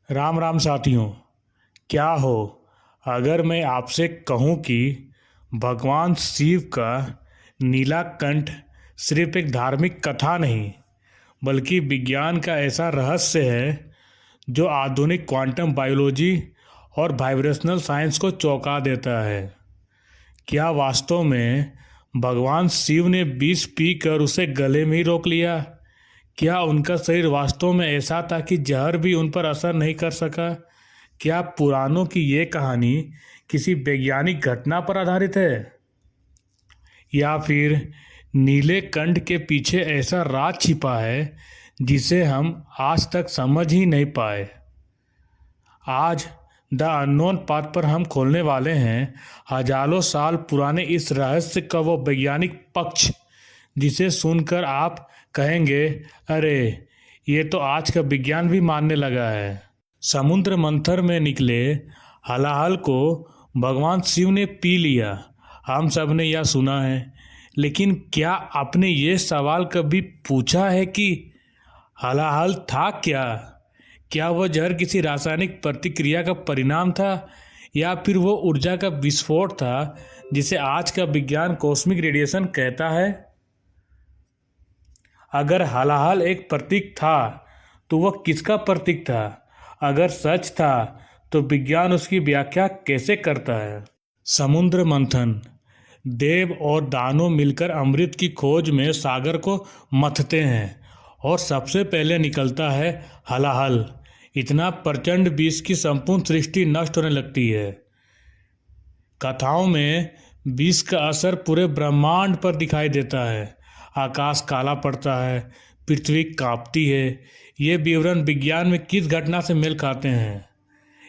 राम राम साथियों। क्या हो अगर मैं आपसे कहूँ कि भगवान शिव का नीलाकंठ सिर्फ एक धार्मिक कथा नहीं बल्कि विज्ञान का ऐसा रहस्य है जो आधुनिक क्वांटम बायोलॉजी और वाइब्रेशनल साइंस को चौंका देता है। क्या वास्तव में भगवान शिव ने विष पी कर उसे गले में ही रोक लिया? क्या उनका शरीर वास्तव में ऐसा था कि जहर भी उन पर असर नहीं कर सका? क्या पुराणों की ये कहानी किसी वैज्ञानिक घटना पर आधारित है या फिर नीले कंठ के पीछे ऐसा राज छिपा है जिसे हम आज तक समझ ही नहीं पाए? आज द अननोन पाथ पर हम खोलने वाले हैं हजारों साल पुराने इस रहस्य का वो वैज्ञानिक पक्ष जिसे सुनकर आप कहेंगे, अरे ये तो आज का विज्ञान भी मानने लगा है। समुद्र मंथन में निकले हलाहल को भगवान शिव ने पी लिया, हम सब ने यह सुना है। लेकिन क्या आपने ये सवाल कभी पूछा है कि हलाहल था क्या? क्या वह जहर किसी रासायनिक प्रतिक्रिया का परिणाम था या फिर वो ऊर्जा का विस्फोट था जिसे आज का विज्ञान कॉस्मिक रेडिएशन कहता है? अगर हलाहल एक प्रतीक था तो वह किसका प्रतीक था? अगर सच था तो विज्ञान उसकी व्याख्या कैसे करता है? समुद्र मंथन। देव और दानव मिलकर अमृत की खोज में सागर को मथते हैं और सबसे पहले निकलता है हलाहल। इतना प्रचंड विष की संपूर्ण सृष्टि नष्ट होने लगती है। कथाओं में विष का असर पूरे ब्रह्मांड पर दिखाई देता है। आकाश काला पड़ता है, पृथ्वी कांपती है। ये विवरण विज्ञान में किस घटना से मेल खाते हैं?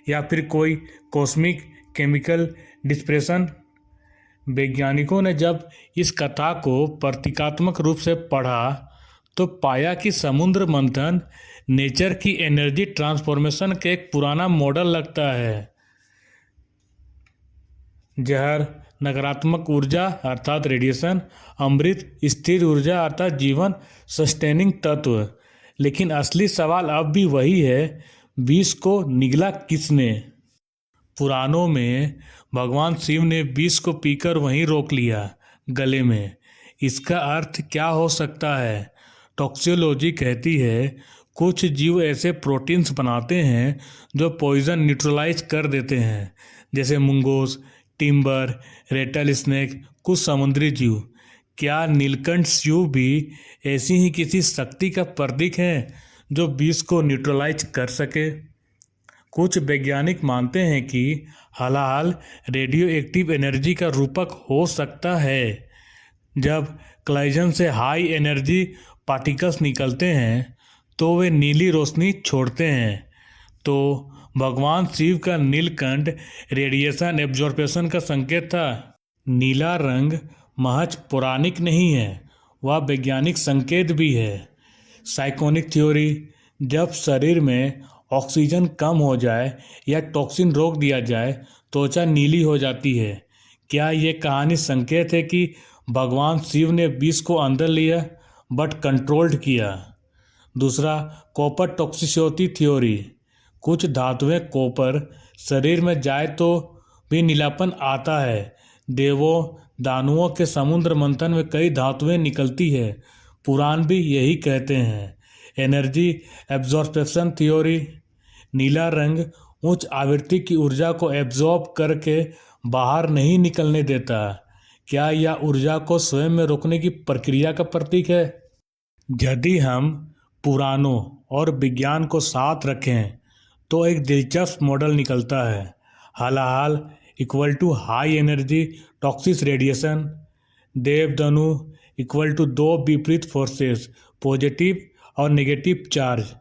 या फिर कोई कॉस्मिक केमिकल डिस्प्रेशन? वैज्ञानिकों ने जब इस कथा को प्रतीकात्मक रूप से पढ़ा तो पाया कि समुद्र मंथन नेचर की एनर्जी ट्रांसफॉर्मेशन का एक पुराना मॉडल लगता है। जहर नकारात्मक ऊर्जा अर्थात रेडिएशन, अमृत स्थिर ऊर्जा अर्थात जीवन सस्टेनिंग तत्व। लेकिन असली सवाल अब भी वही है, विष को निगला किसने? पुराणों में भगवान शिव ने विष को पीकर वहीं रोक लिया, गले में। इसका अर्थ क्या हो सकता है? टॉक्सियोलॉजी कहती है कुछ जीव ऐसे प्रोटीन्स बनाते हैं जो पॉइजन न्यूट्रलाइज कर देते हैं, जैसे मुंगोस, टिम्बर, रेटल स्नेक, कुछ समुद्री जीव। क्या नीलकंठ शिव भी ऐसी ही किसी शक्ति का प्रतीक है जो विष को न्यूट्रलाइज कर सके? कुछ वैज्ञानिक मानते हैं कि हलाहल रेडियो एक्टिव एनर्जी का रूपक हो सकता है। जब क्लाइजन से हाई एनर्जी पार्टिकल्स निकलते हैं तो वे नीली रोशनी छोड़ते हैं। तो भगवान शिव का नीलकंठ रेडिएशन एब्जॉर्प्शन का संकेत था। नीला रंग महज पौराणिक नहीं है, वह वैज्ञानिक संकेत भी है। साइकोनिक थ्योरी। जब शरीर में ऑक्सीजन कम हो जाए या टॉक्सिन रोक दिया जाए त्वचा नीली हो जाती है। क्या ये कहानी संकेत है कि भगवान शिव ने विष को अंदर लिया बट कंट्रोल्ड किया? दूसरा, कॉपर टॉक्सिसिटी थ्योरी। कुछ धातुएं कॉपर शरीर में जाए तो भी नीलापन आता है। देवों दानवों के समुद्र मंथन में कई धातुएं निकलती है, पुराण भी यही कहते हैं। Energy absorption theory. नीला रंग उच्च आवृत्ति की ऊर्जा को एब्जॉर्ब करके बाहर नहीं निकलने देता। क्या यह ऊर्जा को स्वयं में रोकने की प्रक्रिया का प्रतीक है? यदि हम पुराणों और विज्ञान को साथ रखें तो एक दिलचस्प मॉडल निकलता है। हलाहल equal to high energy toxic radiation. देवधनु इक्वल टू दो विपरीत फोर्सेस, पॉजिटिव और नेगेटिव चार्ज।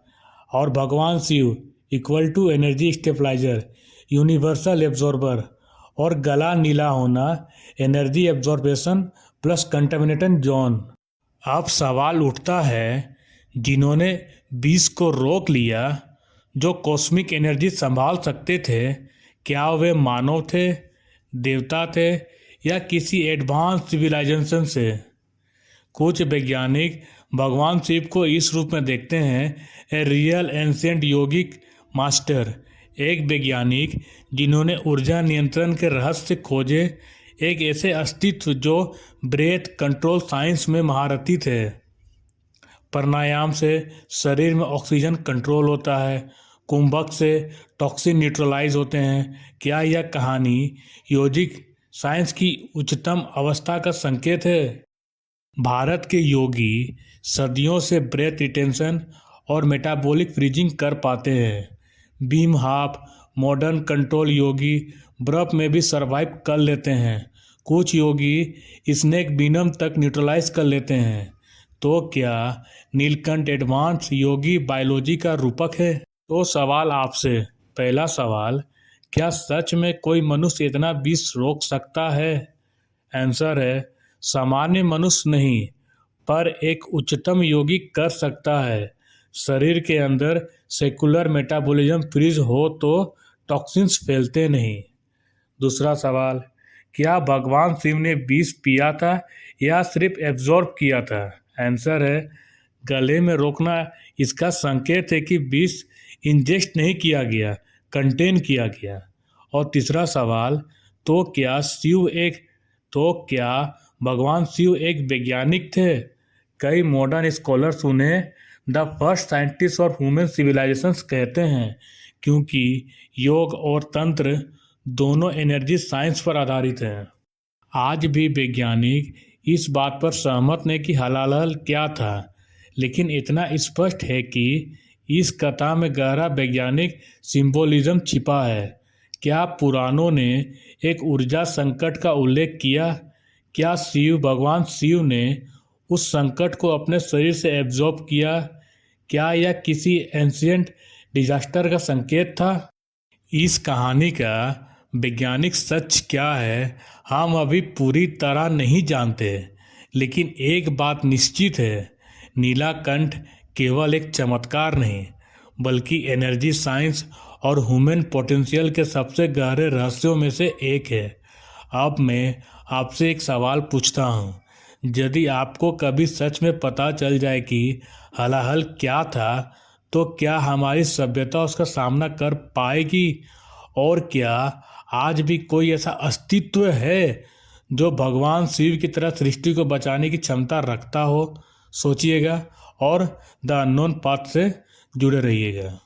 और भगवान Shiva equal to energy stabiliser, universal absorber. और गला नीला होना energy absorption plus contaminated zone. अब सवाल उठता है, जिन्होंने विष को रोक लिया, जो कॉस्मिक एनर्जी संभाल सकते थे, क्या वे मानव थे, देवता थे या किसी एडवांस सिविलाइजेशन से? कुछ वैज्ञानिक भगवान शिव को इस रूप में देखते हैं, a real ancient yogic master, एक वैज्ञानिक जिन्होंने ऊर्जा नियंत्रण के रहस्य खोजे, एक ऐसे अस्तित्व जो ब्रेथ कंट्रोल साइंस में महारथी थे। प्राणायाम से शरीर में ऑक्सीजन कंट्रोल होता है, कुंभक से टॉक्सिन न्यूट्रलाइज होते हैं। क्या यह कहानी योगिक साइंस की उच्चतम अवस्था का संकेत है? भारत के योगी सदियों से ब्रेथ रिटेंशन और मेटाबॉलिक फ्रीजिंग कर पाते हैं। बीम हाफ मॉडर्न कंट्रोल योगी बर्फ में भी सरवाइव कर लेते हैं। कुछ योगी स्नेक विनम तक न्यूट्रलाइज कर लेते हैं। तो क्या नीलकंठ एडवांस योगी बायोलॉजी का रूपक है? तो सवाल आपसे, पहला सवाल, क्या सच में कोई मनुष्य इतना विष रोक सकता है? आंसर है, सामान्य मनुष्य नहीं, पर एक उच्चतम योगी कर सकता है। शरीर के अंदर सेकुलर मेटाबॉलिज्म फ्रीज हो तो टॉक्सिन्स फैलते नहीं। दूसरा सवाल, क्या भगवान शिव ने विष पिया था या सिर्फ एब्जॉर्ब किया था? आंसर है, गले में रोकना इसका संकेत है कि विष इंजेस्ट नहीं किया गया, कंटेन किया गया। और तीसरा सवाल, तो क्या भगवान शिव एक वैज्ञानिक थे? कई मॉडर्न स्कॉलर्स उन्हें the first scientist of human civilisations कहते हैं, क्योंकि योग और तंत्र दोनों एनर्जी साइंस पर आधारित हैं। आज भी वैज्ञानिक इस बात पर सहमत नहीं कि हलाल क्या था, लेकिन इतना स्पष्ट है कि इस कथा में गहरा वैज्ञानिक सिंबोलिज्म छिपा है। क्या पुराणों ने एक ऊर्जा संकट का उल्लेख किया? क्या भगवान शिव ने उस संकट को अपने शरीर से एब्जॉर्ब किया? क्या यह किसी एंशिएंट डिजास्टर का संकेत था? इस कहानी का वैज्ञानिक सच क्या है, हम अभी पूरी तरह नहीं जानते, लेकिन एक बात निश्चित है, नीलकंठ केवल एक चमत्कार नहीं, बल्कि एनर्जी साइंस और ह्यूमन पोटेंशियल के सबसे गहरे रहस्यों में से एक है। अब मैं आपसे एक सवाल पूछता हूँ, यदि आपको कभी सच में पता चल जाए कि हलाल क्या था, तो क्या हमारी सभ्यता उसका सामना कर पाएगी? और क्या आज भी कोई ऐसा अस्तित्व है जो भगवान शिव की तरह सृष्टि को बचाने की क्षमता रखता हो? सोचिएगा और द अननोन पाथ से जुड़े रहिएगा।